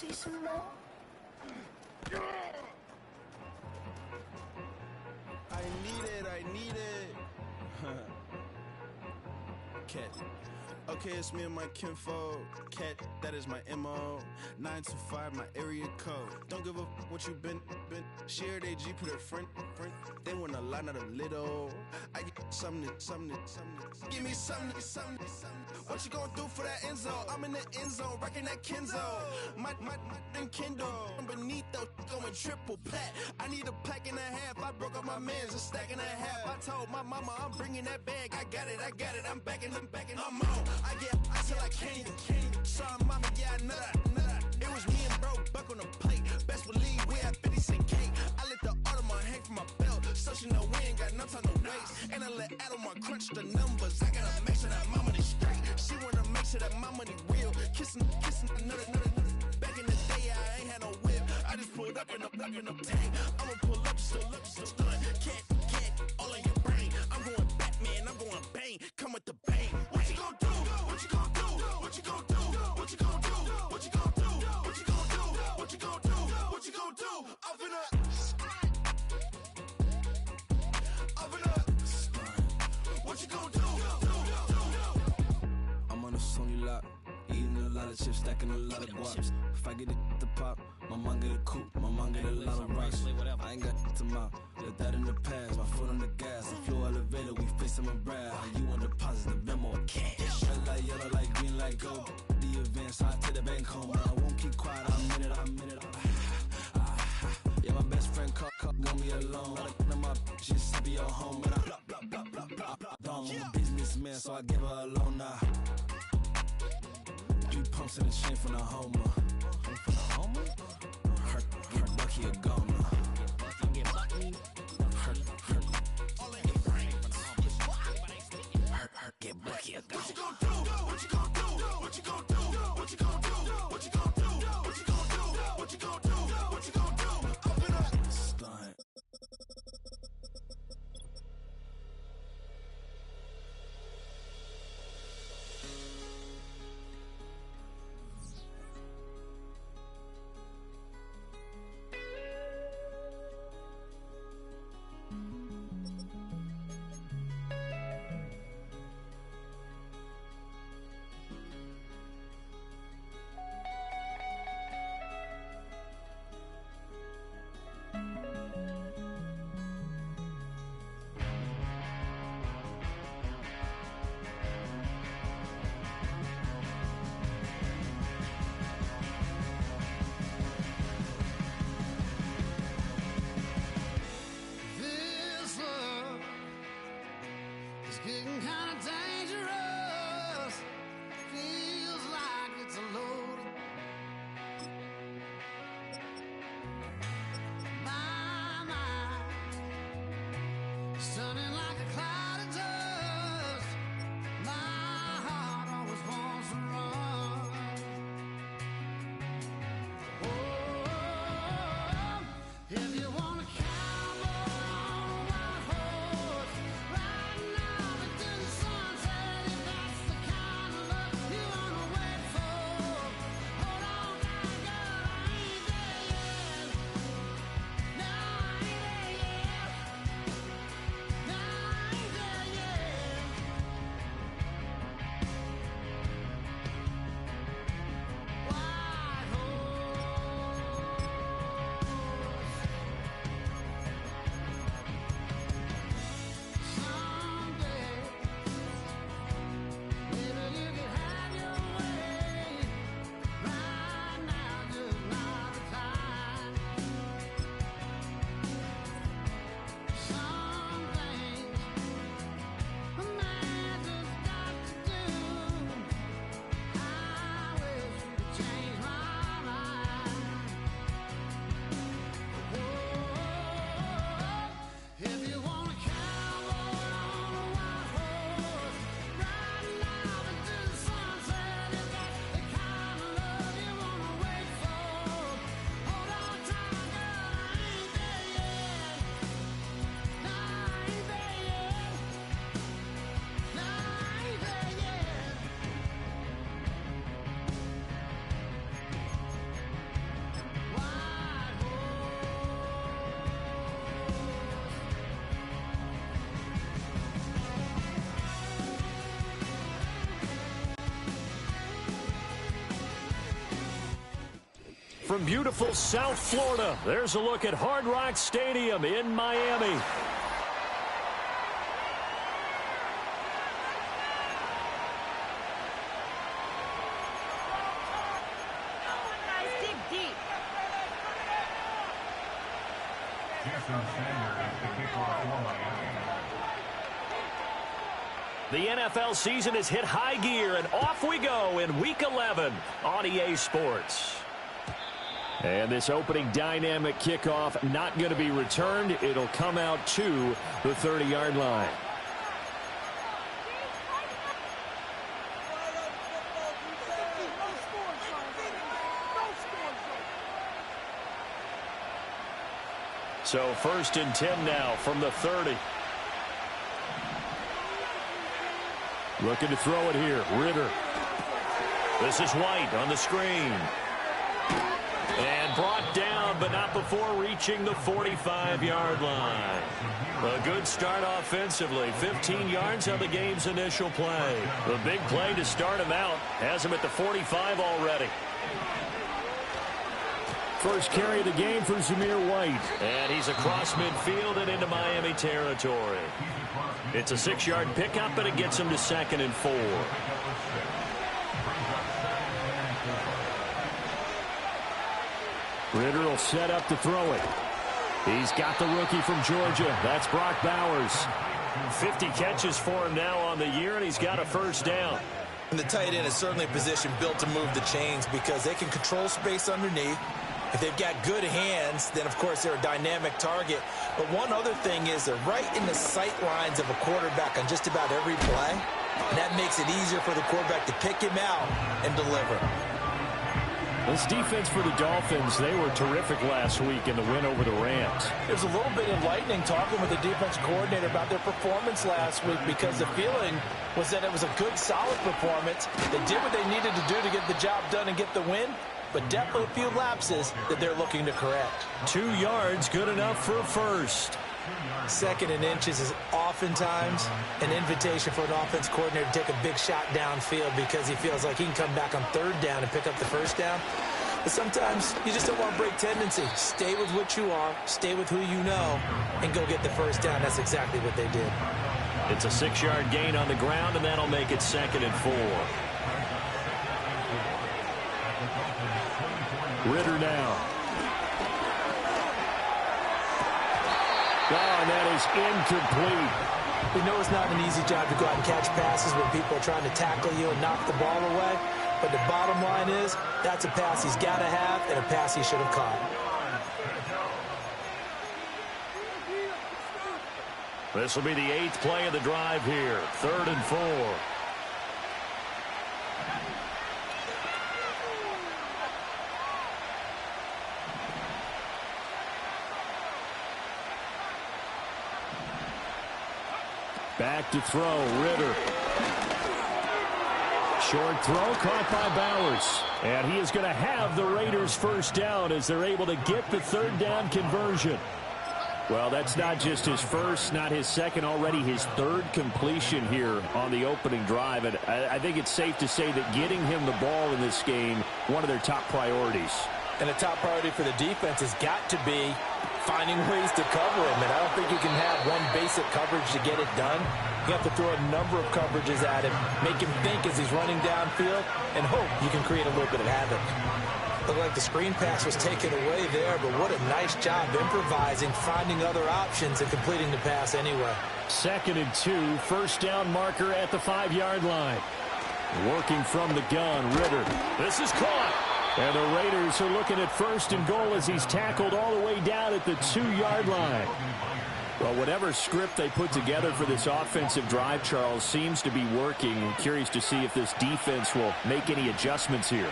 see some more? I need it. Cat. Okay, it's me and my kinfolk. Cat, that is my MO. 925, my area code. Don't give a what you been. Share they G, put her friend. They want a lot, not a little. I get something. Give me something. What you gonna do for that end zone? I'm in the end zone, wrecking that Kenzo. My Kindle. I'm beneath those going triple plat. I need a pack and a half. I broke up my mans, a stack and a half. I told my mama I'm bringing that bag. I got it. I'm backing. I'm on. I till I can't. Sorry, mama, yeah, I know that. It was me and bro, buck on the plate. Best believe we had 50 cent cake. I let the Audemars hang from my belt, so she know we ain't got no time to waste. And I let Adelmar crunch the numbers. I gotta make sure that my money straight. She wanna make sure that my money real. Kissing another. Back in the day, I ain't had no whip. I just pulled up in the tank. I'ma pull up, just stun. Cat, all in your brain. I'm going Batman, I'm going bang. Come with the bang. What you gon' do? What you gon' do? What you gon' do? What you gon' do? What you gon' do? What you gon' do? What you gon' do? What you gon' do? I'm finna. What you gon' do? I'm on a Sony lot, eating a lot of chips, stacking a lot of guaps. If I get it to pop, my mom get a coupe, my mom get a lot of rice. I ain't got to mouth, let that in the past. My foot on the gas, a flow elevator, we facing my brad. How you on deposit the Venmo or cash? Red light, yellow light, green light, go. The event, so I take the bank home. I won't keep quiet, I'm in it. Yeah, my best friend caught, want me alone. Got my just be your home, and I blah. I'm a businessman, so I give her a loan now. 3 pumps in the chain from the Homer. Her Bucky a goner. Her get Bucky a goner. What you gon' do? What you gon' do? What you gon' do? What you gon' do? What you gon' do? What you gon' do? What you gon' do? What you gon' do? I'm finna stunt. from beautiful South Florida. There's a look at Hard Rock Stadium in Miami. The NFL season has hit high gear, and off we go in Week 11 on EA Sports. And this opening dynamic kickoff not going to be returned. It'll come out to the 30-yard line. So 1st and 10 now from the 30. Looking to throw it here. Ritter. This is White on the screen. And brought down, but not before reaching the 45-yard line. A good start offensively. 15 yards on the game's initial play. The big play to start him out. Has him at the 45 already. First carry of the game for Zamir White. And he's across midfield and into Miami territory. It's a 6-yard pickup, and it gets him to 2nd and 4. Ritter will set up to throw it. He's got the rookie from Georgia. That's Brock Bowers. 50 catches for him now on the year, and he's got a first down. And the tight end is certainly a position built to move the chains because they can control space underneath. If they've got good hands, then, of course, they're a dynamic target. But one other thing is they're right in the sight lines of a quarterback on just about every play. And that makes it easier for the quarterback to pick him out and deliver. This defense for the Dolphins, they were terrific last week in the win over the Rams. There's a little bit enlightening talking with the defense coordinator about their performance last week because the feeling was that it was a good, solid performance. They did what they needed to do to get the job done and get the win, but definitely a few lapses that they're looking to correct. 2 yards, good enough for a first. 2nd and inches is oftentimes an invitation for an offense coordinator to take a big shot downfield because he feels like he can come back on 3rd down and pick up the first down. But sometimes you just don't want to break tendency. Stay with what you are, stay with who you know, and go get the first down. That's exactly what they did. It's a 6-yard gain on the ground, and that'll make it 2nd and 4. Ritter now. Oh, and that is incomplete. We know it's not an easy job to go out and catch passes when people are trying to tackle you and knock the ball away. But the bottom line is that's a pass he's got to have and a pass he should have caught. This will be the 8th play of the drive here. 3rd and 4. Back to throw, Ritter. Short throw caught by Bowers. And he is going to have the Raiders first down as they're able to get the 3rd down conversion. Well, that's not just his first, not his second, already his 3rd completion here on the opening drive. And I think it's safe to say that getting him the ball in this game, one of their top priorities. And the top priority for the defense has got to be finding ways to cover him. And I don't think you can have one basic coverage to get it done. You have to throw a number of coverages at him, make him think as he's running downfield, and hope you can create a little bit of havoc. Looked like the screen pass was taken away there, but what a nice job improvising, finding other options, and completing the pass anyway. 2nd and 2, first down marker at the 5-yard line. Working from the gun, Ritter. This is caught. And the Raiders are looking at 1st and goal as he's tackled all the way down at the 2-yard line. Well, whatever script they put together for this offensive drive, Charles, seems to be working. I'm curious to see if this defense will make any adjustments here.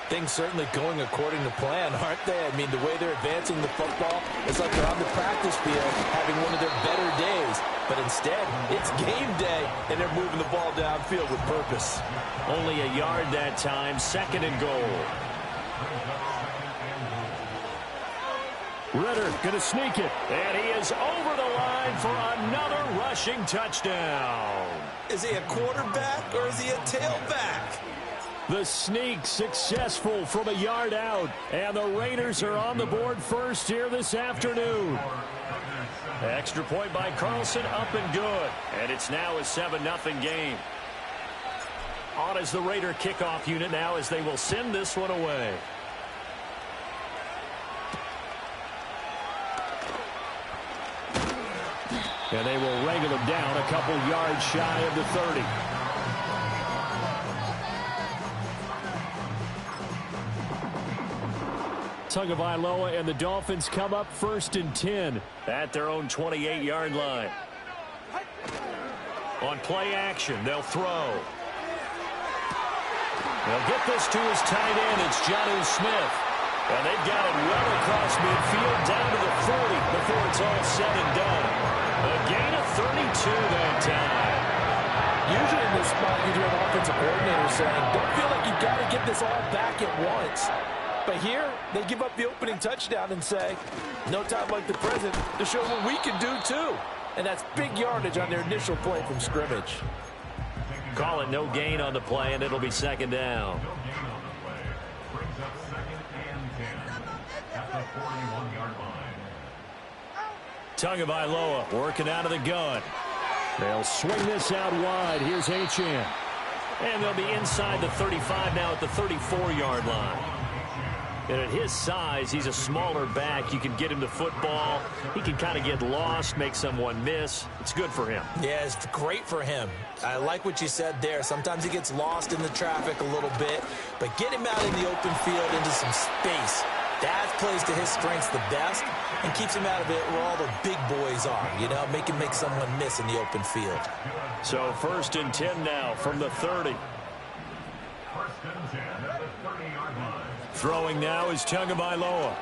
Things certainly going according to plan, aren't they? I mean, the way they're advancing the football, it's like they're on the practice field having one of their better days. But instead, it's game day, and they're moving the ball downfield with purpose. Only a yard that time, 2nd and goal. Ritter going to sneak it, and he is over the line for another rushing touchdown. Is he a quarterback or is he a tailback? The sneak successful from a yard out. And the Raiders are on the board first here this afternoon. Extra point by Carlson, up and good. And it's now a 7-0 game. On as the Raider kickoff unit now as they will send this one away. And they will wrangle him down a couple yards shy of the 30. Tagovailoa and the Dolphins come up 1st and 10 at their own 28-yard line. On play action, they'll throw. They'll get this to his tight end. It's Jonnu Smith. And they've got it well across midfield down to the 40 before it's all said and done. A gain of 32 that time. Usually in this spot, you hear an offensive coordinator saying, don't feel like you've got to get this all back at once. But here, they give up the opening touchdown and say, no time like the present to show what we can do too. And that's big yardage on their initial play from scrimmage. Call it no gain on the play, and it'll be 2nd down. Tagovailoa working out of the gun. They'll swing this out wide. Here's Achane. And they'll be inside the 35 now at the 34-yard line. And at his size, he's a smaller back. You can get him the football. He can kind of get lost, make someone miss. It's good for him. Yeah, it's great for him. I like what you said there. Sometimes he gets lost in the traffic a little bit. But get him out in the open field into some space. That plays to his strengths the best and keeps him out of it where all the big boys are. You know, make him make someone miss in the open field. So 1st and 10 now from the 30. Throwing now is Tagovailoa.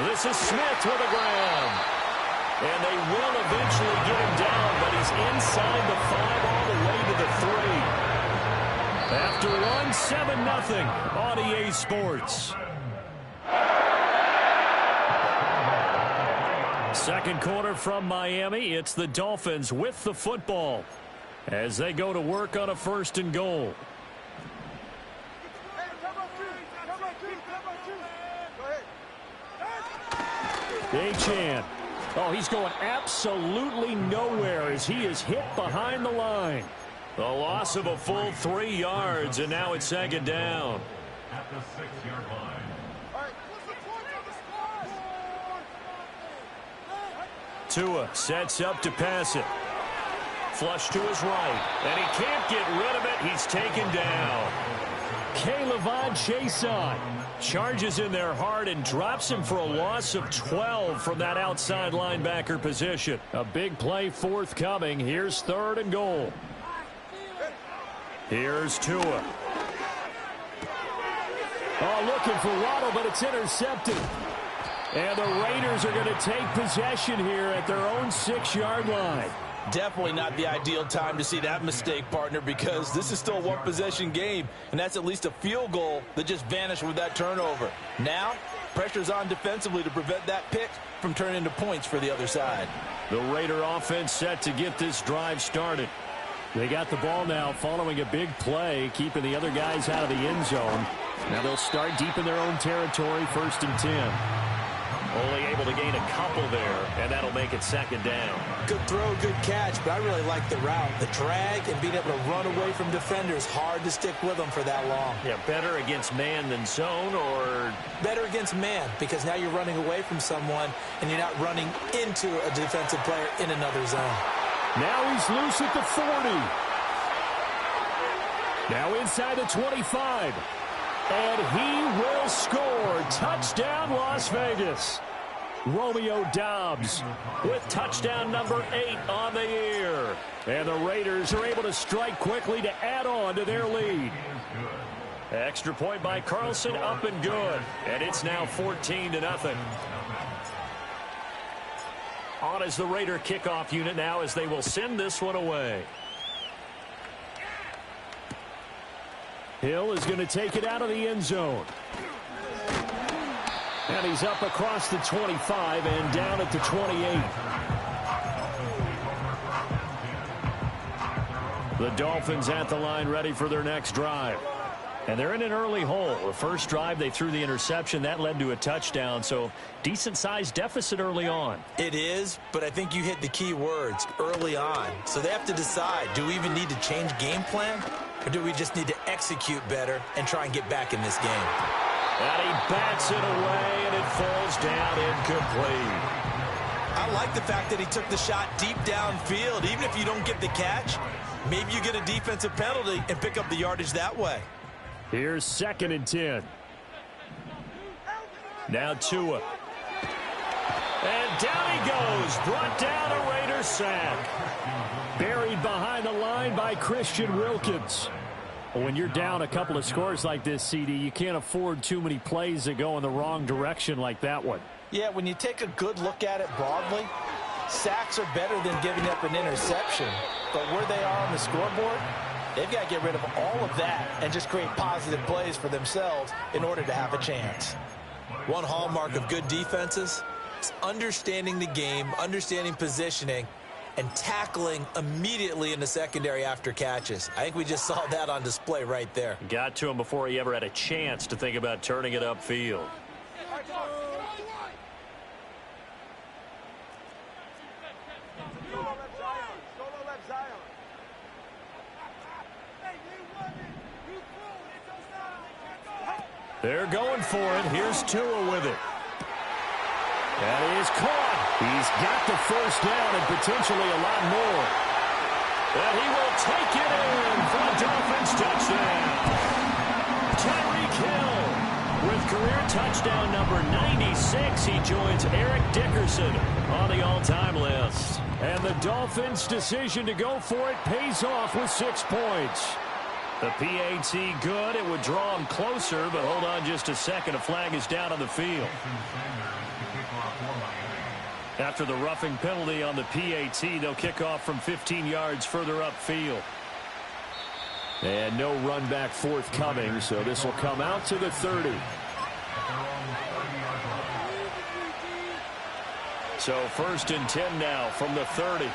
This is Smith with the ground. And they will eventually get him down, but he's inside the 5 all the way to the 3. After one, 7-0 on EA Sports. Second quarter from Miami. It's the Dolphins with the football as they go to work on a 1st and goal. Achane. Oh, he's going absolutely nowhere as he is hit behind the line. The loss of a full 3 yards, and now it's 2nd down. At the 6-yard line. Tua sets up to pass it. Flush to his right, and he can't get rid of it. He's taken down. K'Lavon Chaisson charges in there hard and drops him for a loss of 12 from that outside linebacker position. A big play forthcoming. Here's 3rd and goal. Here's Tua. Oh, looking for Waddle, but it's intercepted. And the Raiders are going to take possession here at their own 6-yard line. Definitely not the ideal time to see that mistake, partner, because this is still a one-possession game, and that's at least a field goal that just vanished with that turnover. Now, pressure's on defensively to prevent that pick from turning into points for the other side. The Raider offense set to get this drive started. They got the ball now following a big play, keeping the other guys out of the end zone. Now they'll start deep in their own territory, 1st and 10. Only able to gain a couple there, and that'll make it 2nd down. Good throw, good catch, but I really like the route. The drag and being able to run away from defenders, hard to stick with them for that long. Yeah, better against man than zone, or? Better against man, because now you're running away from someone, and you're not running into a defensive player in another zone. Now he's loose at the 40. Now inside the 25. And he will score. Touchdown, Las Vegas. Romeo Doubs with touchdown number 8 on the year. And the Raiders are able to strike quickly to add on to their lead. Extra point by Carlson, up and good. And it's now 14-0. On as the Raider kickoff unit now as they will send this one away. Hill is going to take it out of the end zone. And he's up across the 25 and down at the 28. The Dolphins at the line ready for their next drive. And they're in an early hole. The first drive, they threw the interception. That led to a touchdown, so decent-sized deficit early on. It is, but I think you hit the key words, early on. So they have to decide, do we even need to change game plan, or do we just need to execute better and try and get back in this game? And he bats it away, and it falls down incomplete. I like the fact that he took the shot deep downfield. Even if you don't get the catch, maybe you get a defensive penalty and pick up the yardage that way. Here's 2nd and 10. Now Tua. And down he goes. Brought down a Raider sack. Buried behind the line by Christian Wilkins. Well, when you're down a couple of scores like this, CD, you can't afford too many plays that go in the wrong direction like that one. Yeah, when you take a good look at it broadly, sacks are better than giving up an interception. But where they are on the scoreboard, they've got to get rid of all of that and just create positive plays for themselves in order to have a chance. One hallmark of good defenses is understanding the game, understanding positioning, and tackling immediately in the secondary after catches. I think we just saw that on display right there. Got to him before he ever had a chance to think about turning it upfield. They're going for it. Here's Tua with it. That is caught. He's got the first down and potentially a lot more. And he will take it in for a Dolphins touchdown. Tyreek Hill with career touchdown number 96. He joins Eric Dickerson on the all-time list. And the Dolphins' decision to go for it pays off with 6 points. The PAT good. It would draw him closer, but hold on just a second. A flag is down on the field. After the roughing penalty on the PAT, they'll kick off from 15 yards further upfield. And no run back forthcoming, so this will come out to the 30. So 1st and 10 now from the 30.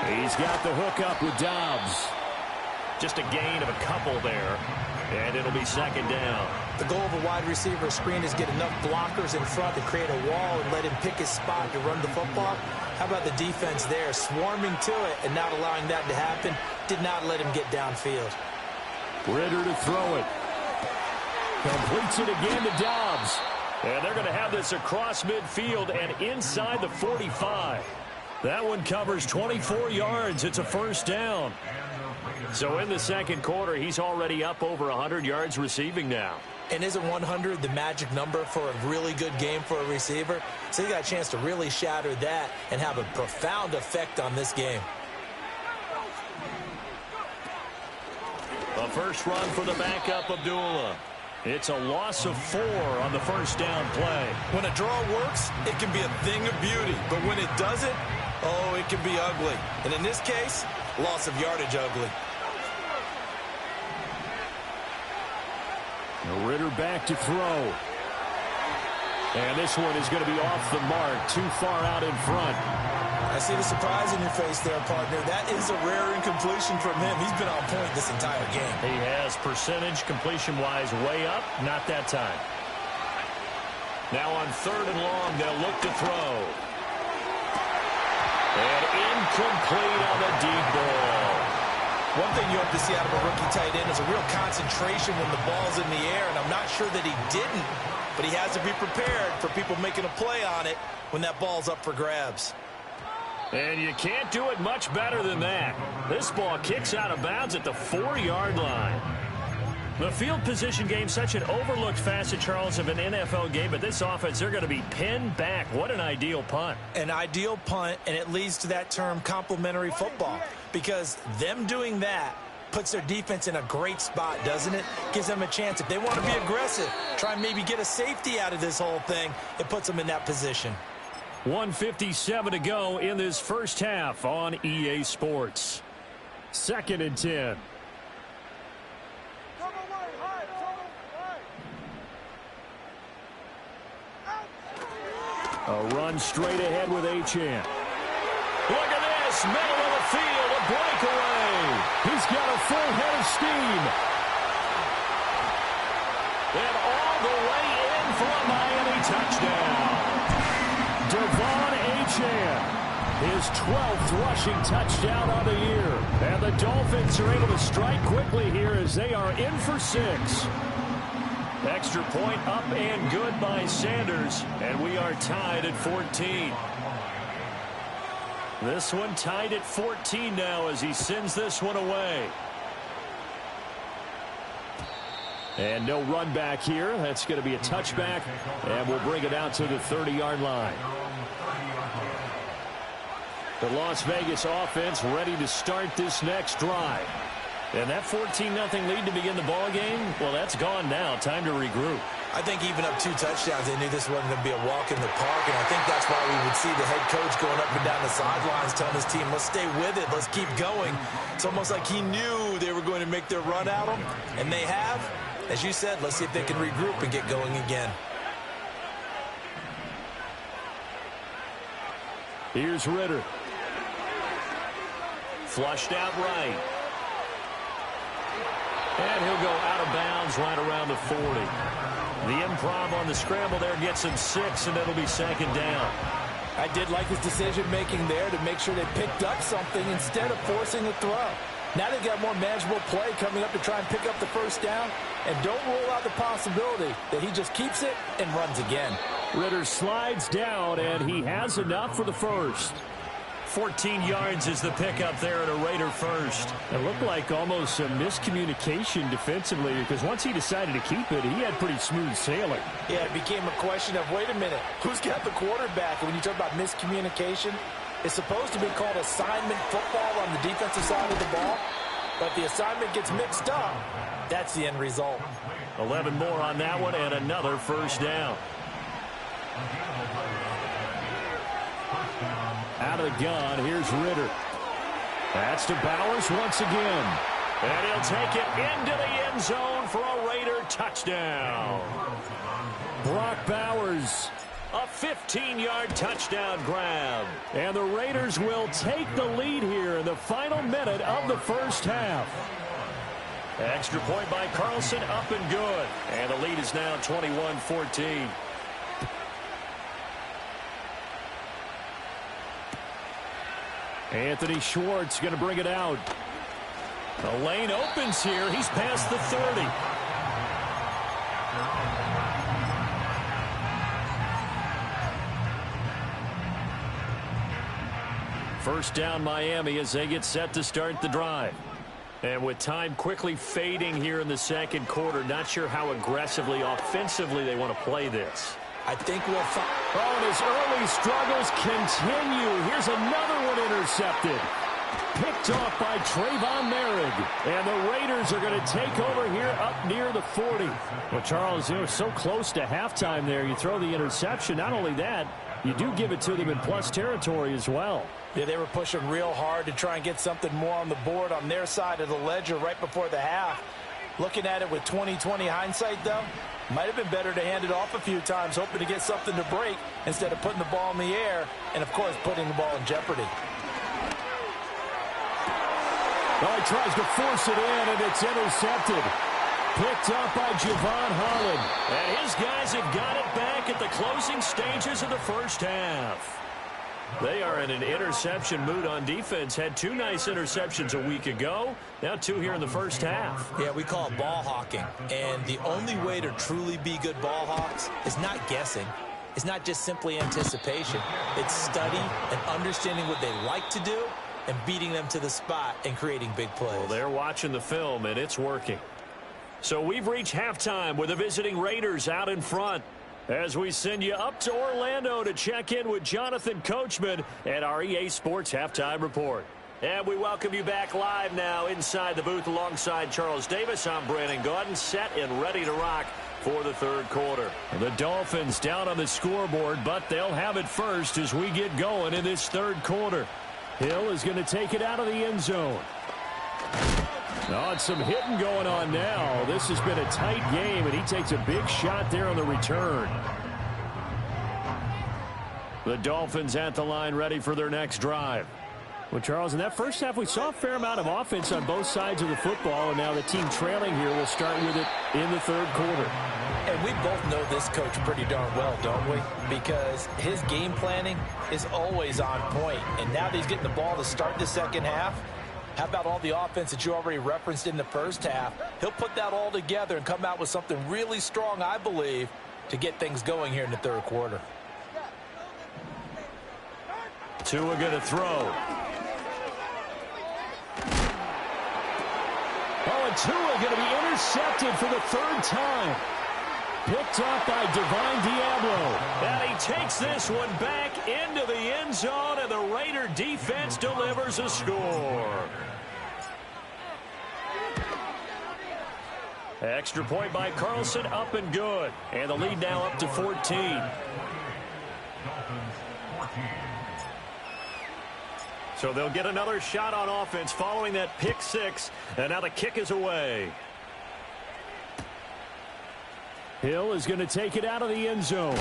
He's got the hook up with Dobbs. Just a gain of a couple there. And it'll be 2nd down. The goal of a wide receiver screen is get enough blockers in front to create a wall and let him pick his spot to run the football. How about the defense there, swarming to it and not allowing that to happen? Did not let him get downfield. Ritter to throw it. Completes it again to Dobbs. And they're going to have this across midfield and inside the 45. That one covers 24 yards. It's a 1st down. So in the 2nd quarter, he's already up over 100 yards receiving now. And isn't 100 the magic number for a really good game for a receiver? So he got a chance to really shatter that and have a profound effect on this game. A first run for the backup, Abdullah. It's a loss of 4 on the 1st down play. When a draw works, it can be a thing of beauty. But when it doesn't, oh, it can be ugly. And in this case, loss of yardage ugly. Ritter back to throw. And this one is going to be off the mark, too far out in front. I see the surprise in your face there, partner. That is a rare incompletion from him. He's been on point this entire game. He has percentage completion-wise way up, not that time. Now on 3rd and long, they'll look to throw. And incomplete on the deep ball. One thing you hope to see out of a rookie tight end is a real concentration when the ball's in the air, and I'm not sure that he didn't, but he has to be prepared for people making a play on it when that ball's up for grabs. And you can't do it much better than that. This ball kicks out of bounds at the 4-yard line. The field position game, such an overlooked facet, Charles, of an NFL game, but this offense, they're going to be pinned back. What an ideal punt. An ideal punt, and it leads to that term complementary football, because them doing that puts their defense in a great spot, doesn't it? Gives them a chance. If they want to be aggressive, try and maybe get a safety out of this whole thing, it puts them in that position. 1:57 to go in this first half on EA Sports. 2nd and 10. A run straight ahead with Achane. Look at this. Middle of the field. A breakaway. He's got a full head of steam. And all the way in for a Miami touchdown. Devon Achane. His 12th rushing touchdown of the year. And the Dolphins are able to strike quickly here as they are in for 6. Extra point up and good by Sanders. And we are tied at 14. This one tied at 14 now as he sends this one away. And no run back here. That's going to be a touchback. And we'll bring it out to the 30-yard line. The Las Vegas offense ready to start this next drive. And that 14-0 lead to begin the ball game, well, that's gone now. Time to regroup. I think even up 2 touchdowns, they knew this wasn't going to be a walk in the park, and I think that's why we would see the head coach going up and down the sidelines telling his team, let's stay with it, let's keep going. It's almost like he knew they were going to make their run at him, and they have. As you said, let's see if they can regroup and get going again. Here's Ritter. Flushed out right. And he'll go out of bounds right around the 40. The improv on the scramble there gets him 6, and it'll be 2nd down. I did like his decision-making there to make sure they picked up something instead of forcing a throw. Now they've got more manageable play coming up to try and pick up the 1st down, and don't rule out the possibility that he just keeps it and runs again. Ritter slides down, and he has enough for the 1st. 14 yards is the pickup there at a Raider first. It looked like almost a miscommunication defensively because once he decided to keep it, he had pretty smooth sailing. Yeah, it became a question of, wait a minute, who's got the quarterback? And when you talk about miscommunication, it's supposed to be called assignment football on the defensive side of the ball. But the assignment gets mixed up. That's the end result. 11 more on that one and another 1st down. Out of the gun, here's Ritter. That's to Bowers once again. And he'll take it into the end zone for a Raider touchdown. Brock Bowers, a 15-yard touchdown grab. And the Raiders will take the lead here in the final minute of the 1st half. Extra point by Carlson, up and good. And the lead is now 21-14. Anthony Schwartz going to bring it out. The lane opens here. He's past the 30. First down Miami as they get set to start the drive. And with time quickly fading here in the 2nd quarter, not sure how aggressively, offensively they want to play this. I think we'll find. Oh, and his early struggles continue. Here's another one intercepted. Picked off by Trayvon Merrick. And the Raiders are going to take over here up near the 40. Well, Charles, so close to halftime there. You throw the interception. Not only that, you do give it to them in plus territory as well. Yeah, they were pushing real hard to try and get something more on the board on their side of the ledger right before the half. Looking at it with 20/20 hindsight, though, might have been better to hand it off a few times, hoping to get something to break instead of putting the ball in the air and, of course, putting the ball in jeopardy. Oh, he tries to force it in, and it's intercepted. Picked up by Javon Holland. And his guys have got it back at the closing stages of the 1st half. They are in an interception mood on defense. Had 2 nice interceptions a week ago. Now 2 here in the 1st half. Yeah, we call it ball hawking. And the only way to truly be good ball hawks is not guessing. It's not just simply anticipation. It's study and understanding what they like to do and beating them to the spot and creating big plays. Well, they're watching the film, and it's working. So we've reached halftime with the visiting Raiders out in front. As we send you up to Orlando to check in with Jonathan Coachman at our EA Sports Halftime Report. And we welcome you back live now inside the booth alongside Charles Davis. I'm Brandon Gaudin, set and ready to rock for the 3rd quarter. The Dolphins down on the scoreboard, but they'll have it first as we get going in this 3rd quarter. Hill is going to take it out of the end zone. Oh, it's some hitting going on now. This has been a tight game, and he takes a big shot there on the return. The Dolphins at the line ready for their next drive. Well, Charles, in that first half, we saw a fair amount of offense on both sides of the football, and now the team trailing here will start with it in the third quarter. And we both know this coach pretty darn well, don't we? Because his game planning is always on point. And now that he's getting the ball to start the second half, how about all the offense that you already referenced in the first half? He'll put that all together and come out with something really strong, I believe, to get things going here in the third quarter. Tua going to throw. Oh, and Tua going to be intercepted for the third time. Picked up by Divine Diablo. And he takes this one back into the end zone, and the Raider defense delivers a score. Extra point by Carlson, up and good. And the lead now up to 14. So they'll get another shot on offense following that pick six. And now the kick is away. Hill is going to take it out of the end zone.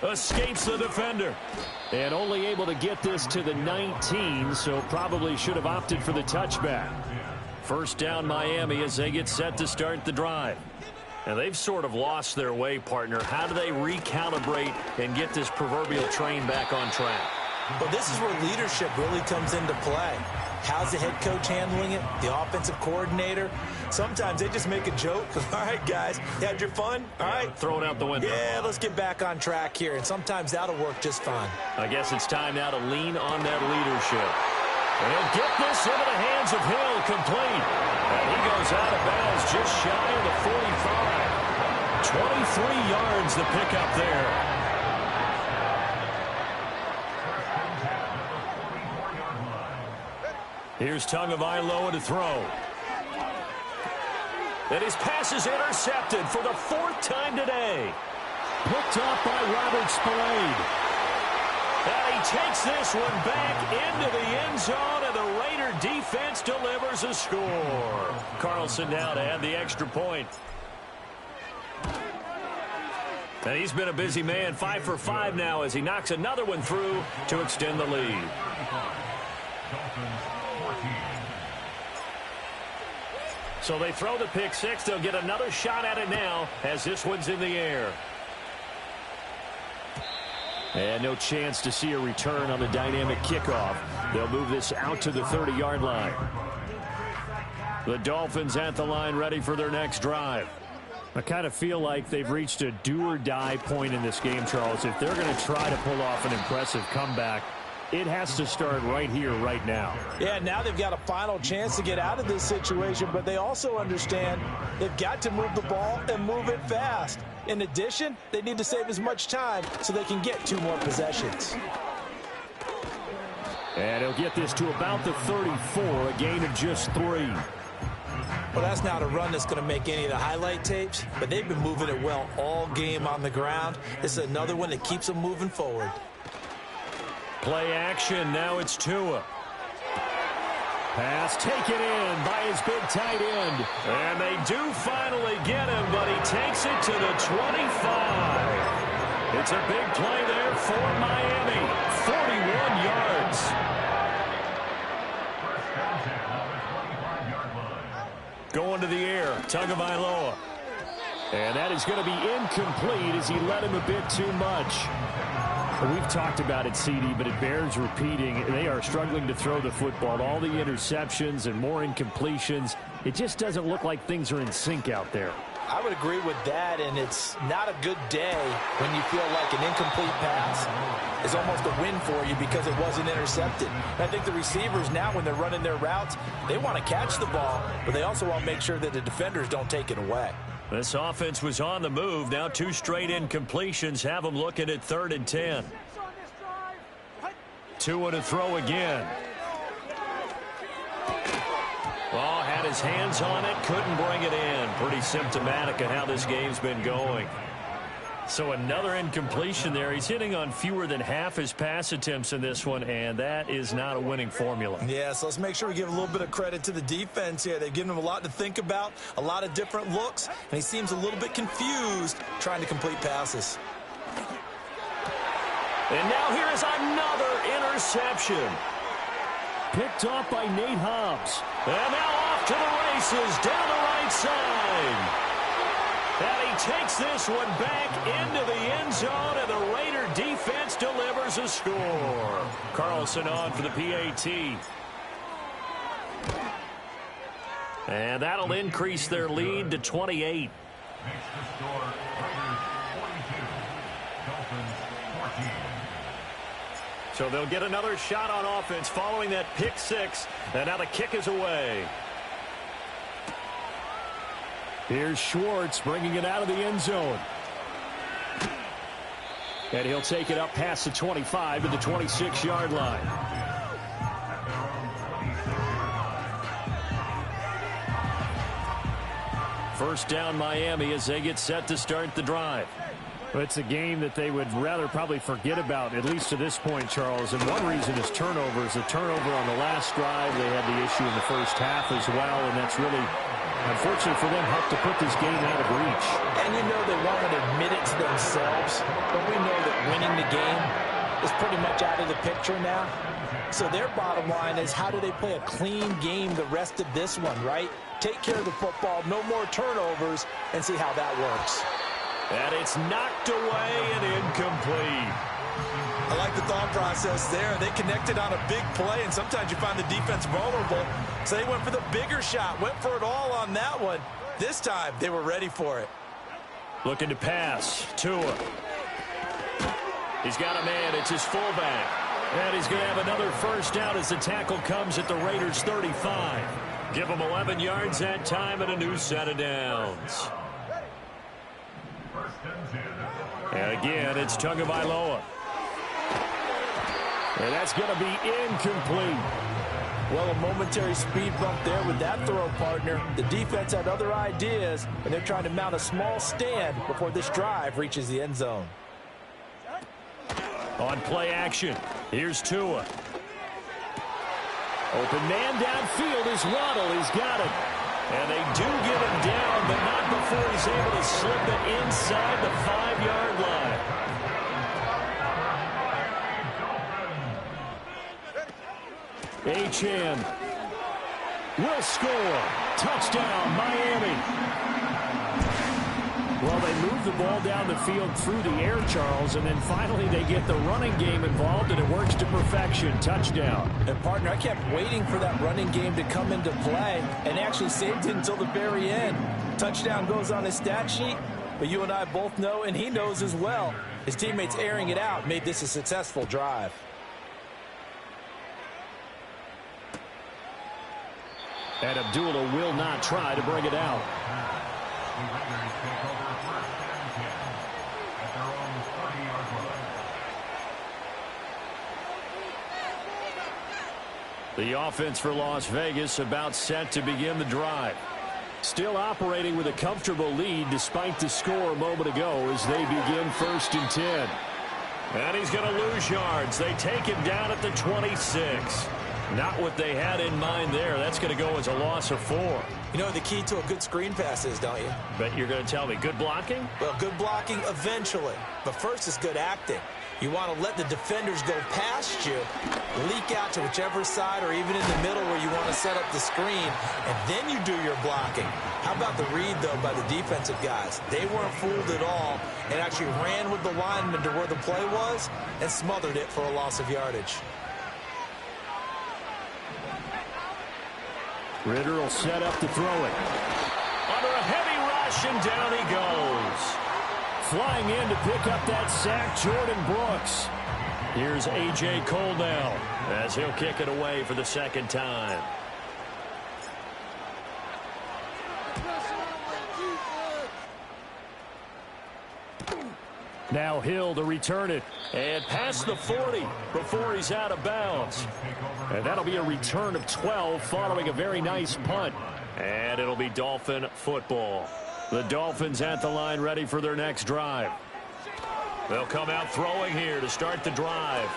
Escapes the defender. And only able to get this to the 19, so probably should have opted for the touchback. First down Miami as they get set to start the drive. And they've sort of lost their way, partner. How do they recalibrate and get this proverbial train back on track? Well, this is where leadership really comes into play. How's the head coach handling it? The offensive coordinator? Sometimes they just make a joke. All right, guys, you had your fun? All right. Throw it out the window. Yeah, let's get back on track here. And sometimes that'll work just fine. I guess it's time now to lean on that leadership. And he'll get this into the hands of Hill, complete. And he goes out of bounds just shy of the 45. 23 yards the pickup there. Here's Tagovailoa to throw. And his pass is intercepted for the fourth time today. Picked up by Robert Spillane. And he takes this one back into the end zone, and the Raider defense delivers a score. Carlson now to add the extra point. And he's been a busy man, 5 for 5 now as he knocks another one through to extend the lead. So they throw the pick six. They'll get another shot at it now as this one's in the air. And no chance to see a return on the dynamic kickoff. They'll move this out to the 30-yard line. The Dolphins at the line ready for their next drive. I kind of feel like they've reached a do-or-die point in this game, Charles. If they're going to try to pull off an impressive comeback, it has to start right here, right now. Yeah, now they've got a final chance to get out of this situation, but they also understand they've got to move the ball and move it fast. In addition, they need to save as much time so they can get 2 more possessions. And he'll get this to about the 34, a gain of just 3. Well, that's not a run that's going to make any of the highlight tapes, but they've been moving it well all game on the ground. This is another one that keeps them moving forward. Play action, now it's Tua. Pass taken in by his big tight end. And they do finally get him, but he takes it to the 25. It's a big play there for Miami. 41 yards. Going to the air, Tagovailoa. And that is going to be incomplete as he led him a bit too much. We've talked about it, CD, but it bears repeating. They are struggling to throw the football. All the interceptions and more incompletions. It just doesn't look like things are in sync out there. I would agree with that, and it's not a good day when you feel like an incomplete pass is almost a win for you because it wasn't intercepted. And I think the receivers now, when they're running their routes, they want to catch the ball, but they also want to make sure that the defenders don't take it away. This offense was on the move. Now 2 straight incompletions have them looking at 3rd and 10. Tua to throw again. Oh, had his hands on it, couldn't bring it in. Pretty symptomatic of how this game's been going. So another incompletion there. He's hitting on fewer than half his pass attempts in this one, and that is not a winning formula. Yeah, so let's make sure we give a little bit of credit to the defense here. They've given him a lot to think about, a lot of different looks, and he seems a little bit confused trying to complete passes. And now here is another interception. picked off by Nate Hobbs. And now off to the races down the right side. And he takes this one back into the end zone, and the Raider defense delivers a score. Carlson on for the PAT. And that'll increase their lead to 28. Makes the score Raiders 42, Dolphins 14. So they'll get another shot on offense following that pick six. And now the kick is away. Here's Schwartz bringing it out of the end zone. And he'll take it up past the 25 to the 26-yard line. First down Miami as they get set to start the drive. Well, it's a game that they would rather probably forget about, at least to this point, Charles. And one reason is turnovers. The turnover on the last drive, they had the issue in the first half as well, and that's really, unfortunately for them, helped to put this game out of reach. And you know they won't admit it to themselves, but we know that winning the game is pretty much out of the picture now. So their bottom line is, how do they play a clean game the rest of this one, right? Take care of the football, no more turnovers, and see how that works. And it's knocked away and incomplete. I like the thought process there. They connected on a big play, and sometimes you find the defense vulnerable. So they went for the bigger shot, went for it all on that one. This time, they were ready for it. Looking to pass. Tua. He's got a man. It's his fullback. And he's going to have another first down as the tackle comes at the Raiders' 35. Give them 11 yards that time and a new set of downs. And again, it's Tagovailoa. And that's going to be incomplete. Well, a momentary speed bump there with that throw, partner. The defense had other ideas, and they're trying to mount a small stand before this drive reaches the end zone. On play action, here's Tua. Open man downfield is Waddle. He's got it. And they do get him down, but not before he's able to slip it inside the 5-yard line. Achane will score. Touchdown, Miami. Well, they move the ball down the field through the air, Charles, and then finally they get the running game involved, and it works to perfection. Touchdown. And, partner, I kept waiting for that running game to come into play and actually saved it until the very end. Touchdown goes on his stat sheet, but you and I both know, and he knows as well, his teammates airing it out made this a successful drive. And Abdullah will not try to bring it out. The Raiders take over first and 10 at their own 30-yard line. The offense for Las Vegas about set to begin the drive. Still operating with a comfortable lead despite the score a moment ago as they begin first and 10. And he's going to lose yards. They take him down at the 26. Not what they had in mind there. That's going to go as a loss of 4. You know what the key to a good screen pass is, don't you? Bet you're going to tell me. Good blocking? Well, good blocking eventually. But first is good acting. You want to let the defenders go past you, leak out to whichever side or even in the middle where you want to set up the screen, and then you do your blocking. How about the read, though, by the defensive guys? They weren't fooled at all and actually ran with the lineman to where the play was and smothered it for a loss of yardage. Ritter will set up to throw it. Under a heavy rush, and down he goes. Flying in to pick up that sack, Jordan Brooks. Here's A.J. Cole now as he'll kick it away for the second time. Now Hill to return it. And past the 40 before he's out of bounds. And that'll be a return of 12 following a very nice punt. And it'll be Dolphin football. The Dolphins at the line ready for their next drive. They'll come out throwing here to start the drive.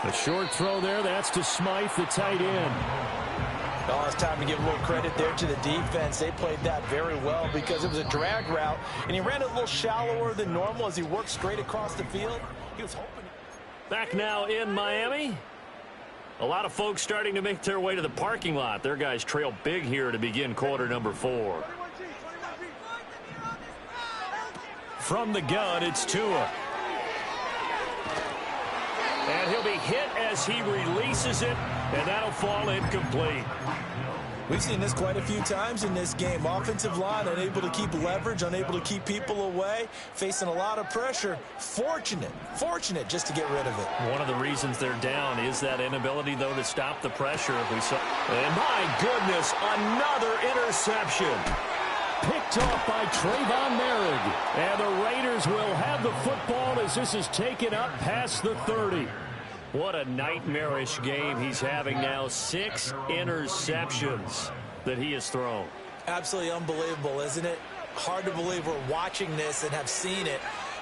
A short throw there. That's to Smythe, the tight end. Well, it's time to give a little credit there to the defense. They played that very well because it was a drag route, and he ran it a little shallower than normal as he worked straight across the field. He was hoping. Back now in Miami. A lot of folks starting to make their way to the parking lot. Their guys trail big here to begin quarter number 4. From the gun, it's Tua. And he'll be hit as he releases it, and that'll fall incomplete. We've seen this quite a few times in this game. Offensive line unable to keep leverage, unable to keep people away, facing a lot of pressure. Fortunate just to get rid of it. One of the reasons they're down is that inability, though, to stop the pressure. We saw, and my goodness, another interception. Picked off by Trayvon Merrick. And the Raiders will have the football as this is taken up past the 30. What a nightmarish game he's having now. 6 interceptions that he has thrown. Absolutely unbelievable, isn't it? Hard to believe we're watching this and have seen it,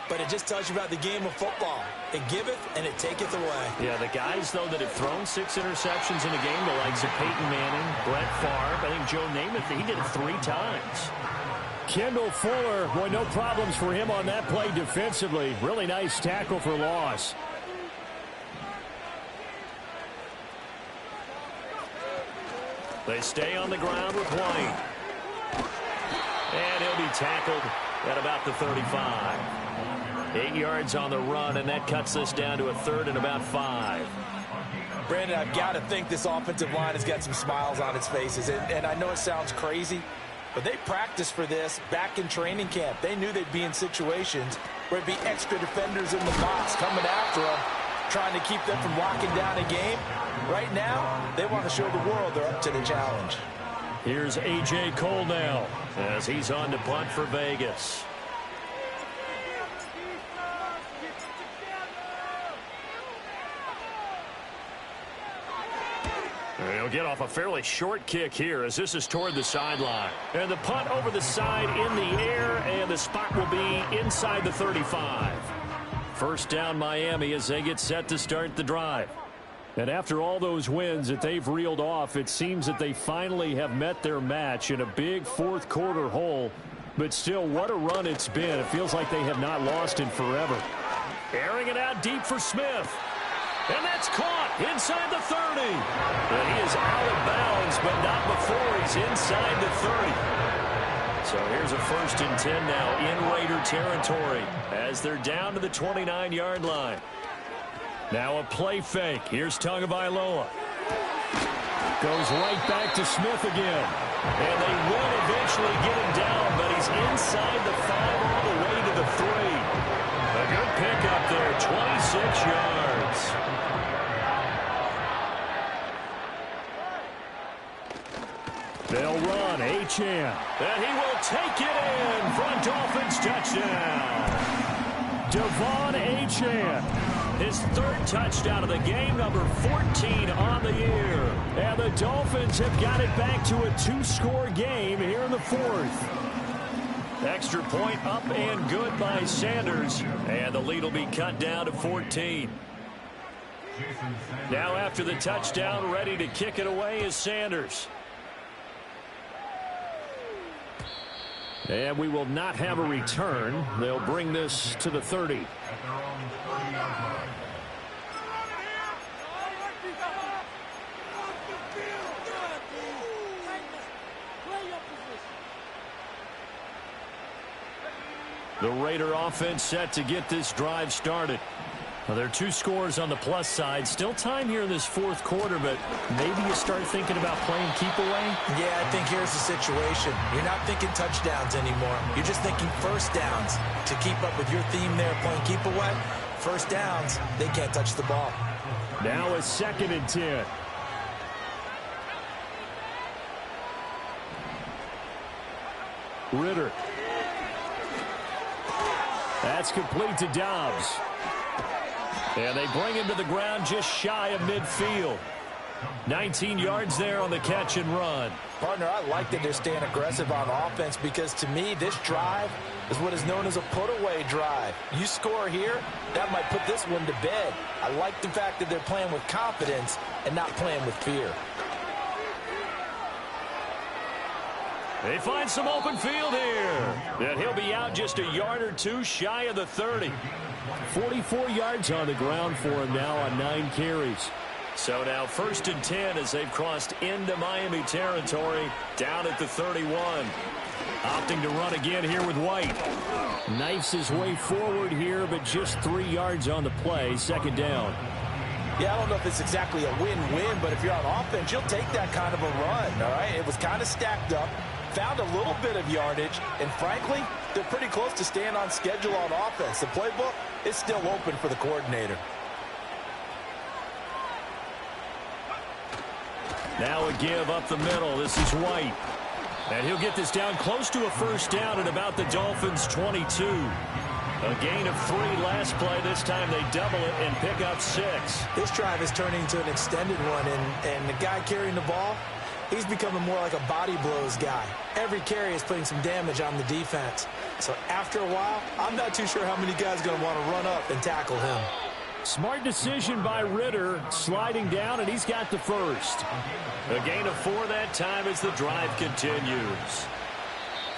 but it just tells you about the game of football. It giveth and it taketh away. Yeah, the guys, though, that have thrown 6 interceptions in a game, the likes of Peyton Manning, Brett Favre, I think Joe Namath, he did it 3 times. Kendall Fuller, boy, no problems for him on that play defensively. Really nice tackle for loss. They stay on the ground with White. And he'll be tackled at about the 35. 8 yards on the run, and that cuts this down to a 3rd and about 5. Brandon, I've got to think this offensive line has got some smiles on its faces. And I know it sounds crazy, but they practiced for this back in training camp. They knew they'd be in situations where it'd be extra defenders in the box coming after them, trying to keep them from locking down a game. Right now, they want to show the world they're up to the challenge. Here's A.J. Cole now as he's on to punt for Vegas. He'll get off a fairly short kick here as this is toward the sideline. And the punt over the side in the air, and the spot will be inside the 35. First down Miami as they get set to start the drive. And after all those wins that they've reeled off, it seems that they finally have met their match in a big fourth quarter hole. But still, what a run it's been. It feels like they have not lost in forever. Airing it out deep for Smith. And that's caught inside the 30. And he is out of bounds, but not before he's inside the 30. So here's a 1st and 10 now in Raider territory as they're down to the 29-yard line. Now a play fake. Here's Tagovailoa. Goes right back to Smith again. And they will eventually get him down, but he's inside the 5 all the way to the 3. A good pickup there, 26 yards. They'll run Achane. And he will take it in for a Dolphins touchdown. Devon Achane. His 3rd touchdown of the game, number 14 on the year. And the Dolphins have got it back to a 2-score game here in the 4th. Extra point up and good by Sanders. And the lead will be cut down to 14. Now after the touchdown, ready to kick it away is Sanders. And we will not have a return. They'll bring this to the 30. The Raider offense set to get this drive started. Well, there are 2 scores on the plus side. Still time here in this 4th quarter, but maybe you start thinking about playing keep away? Yeah, I think here's the situation. You're not thinking touchdowns anymore. You're just thinking first downs. To keep up with your theme there, playing keep away, first downs, they can't touch the ball. Now a 2nd and 10. Ritter. That's complete to Dobbs. And they bring him to the ground just shy of midfield. 19 yards there on the catch and run. Partner, I like that they're staying aggressive on offense because to me, this drive is what is known as a put-away drive. You score here, that might put this one to bed. I like the fact that they're playing with confidence and not playing with fear. They find some open field here. And he'll be out just a yard or 2 shy of the 30. 44 yards on the ground for him now on 9 carries. So now 1st and 10 as they've crossed into Miami territory, down at the 31. Opting to run again here with White. Knifes his way forward here, but just 3 yards on the play. 2nd down. Yeah, I don't know if it's exactly a win-win, but if you're on offense, you'll take that kind of a run, all right? It was kind of stacked up, found a little bit of yardage, and frankly, they're pretty close to staying on schedule on offense. The playbook is still open for the coordinator. Now a give up the middle. This is White. And he'll get this down close to a 1st down at about the Dolphins' 22. A gain of 3 last play. This time they double it and pick up 6. This drive is turning into an extended one, and the guy carrying the ball, he's becoming more like a body blows guy. Every carry is putting some damage on the defense. So after a while, I'm not too sure how many guys are going to want to run up and tackle him. Smart decision by Ritter, sliding down, and he's got the 1st. A gain of 4 that time as the drive continues.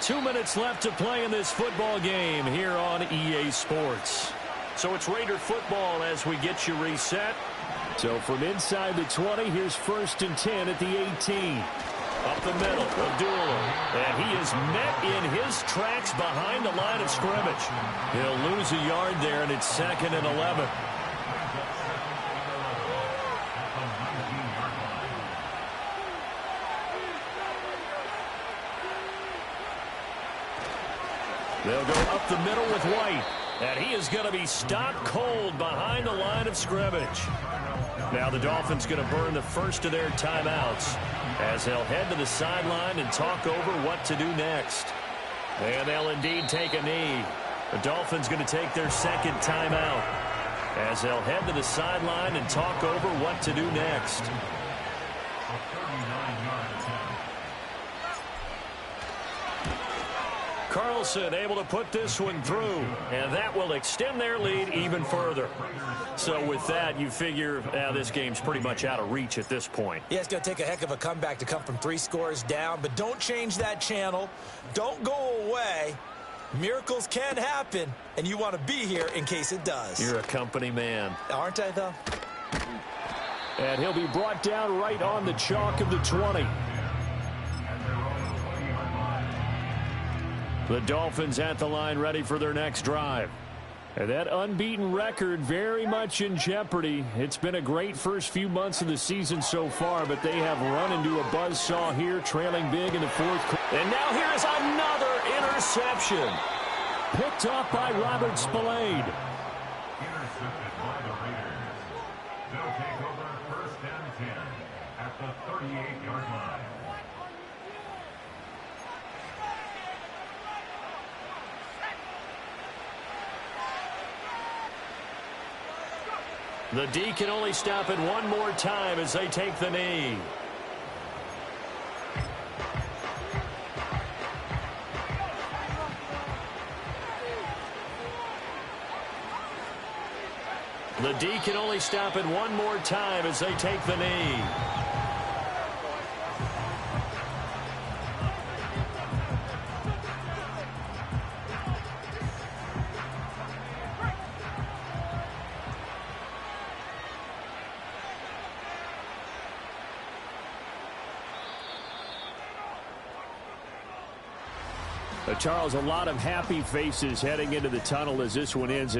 2 minutes left to play in this football game here on EA Sports. So it's Raider football as we get you reset. So from inside the 20, here's 1st and 10 at the 18. Up the middle, Abdullah. And he is met in his tracks behind the line of scrimmage. He'll lose a yard there, and it's 2nd and 11. They'll go up the middle with White. And he is going to be stopped cold behind the line of scrimmage. Now the Dolphins going to burn the first of their timeouts as they'll head to the sideline and talk over what to do next. And they'll indeed take a knee. The Dolphins going to take their 2nd timeout as they'll head to the sideline and talk over what to do next. Carlson able to put this one through, and that will extend their lead even further. So with that, you figure this game's pretty much out of reach at this point. Yeah, it's going to take a heck of a comeback to come from 3 scores down, but don't change that channel. Don't go away. Miracles can happen, and you want to be here in case it does. You're a company man. Aren't I, though? And he'll be brought down right on the chalk of the 20. The Dolphins at the line ready for their next drive. And that unbeaten record very much in jeopardy. It's been a great first few months of the season so far, but they have run into a buzzsaw here, trailing big in the 4th quarter. And now here is another interception. Picked off by Robert Spillane. Intercepted by the Raiders. They'll take over 1st and 10 at the 38-yard line. The D can only stop it one more time as they take the knee. The D can only stop it one more time as they take the knee. Charles, a lot of happy faces heading into the tunnel as this one ends.